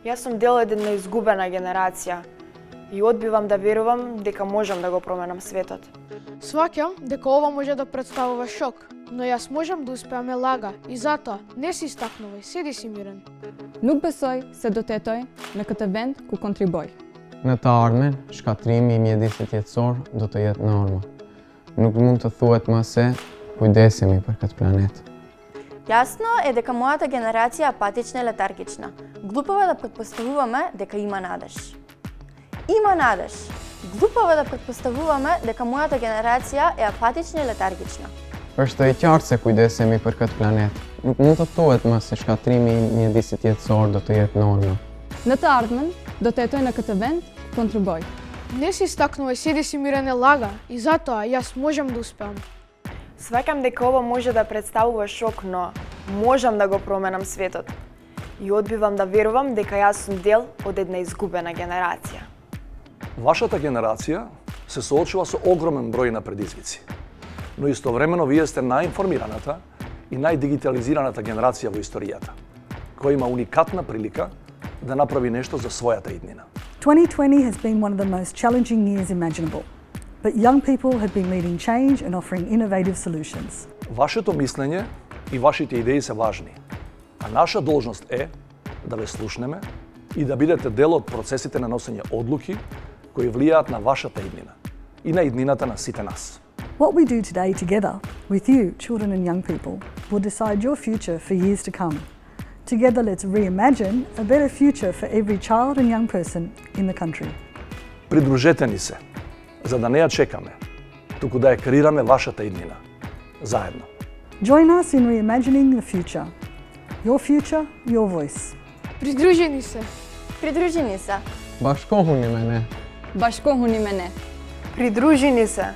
Јас сум дел од една изгубена генерација и одбивам да верувам дека можам да го променам светот. Сваќам дека ова може да представува шок, но јас можам да успеам лага и затоа не се истакнувај, седи си мирен. Nuk besoj se do të jetoj në këtë vend ku kontriboj. Në të ardhmen, shkatrimi i mjedisit jetësor do të jetë norma. Nuk mund të thuhet më se kujdesemi për këtë planet. Јасно е дека мојата генерација е апатична и летаргична. Глупаво е да претпоставуваме дека има надеж. Има надеж. Глупаво е да претпоставуваме дека мојата генерација е апатична и летаргична. Është e qartë se kujdesemi për këtë planet. Nuk mund të thuhet më se shkatrimi i mjedisit jetësor do të jetë norma. Në të ardhmen, do të jetoj në këtë vend ku kontriboj. Не се истакнувај, седи си мирен лага и затоа јас можам да успеам. Сваќам дека ова може да представува шок, но можам да го променам светот. И одбивам да верувам дека јас сум дел од една изгубена генерација. Вашата генерација се соочува со огромен број на предизвици, но истовремено вие сте најинформираната и најдигитализираната генерација во историјата, која има уникатна прилика да направи нешто за својата иднина. 2020 has been one of the most challenging years imaginable, but young people have been leading change and offering innovative solutions. Вашето мислење и вашите идеи се важни, а наша должност е да ве слушнеме и да бидете дел од процесите на носење одлуки кои влијаат на вашата иднина и на иднината на сите нас. What we do today together with you, children and young people, will decide your future for years to come. Together, let's reimagine a better future for every child and young person in the country. Придружете ни се, за да не ја чекаме, туку да ја креираме вашата иднина, заедно. Join us in reimagining the future. Your future, your voice. Придружени се. Придружи ни се. Bashkohuni me ne. Bashkohuni me ne. Придружи ни се.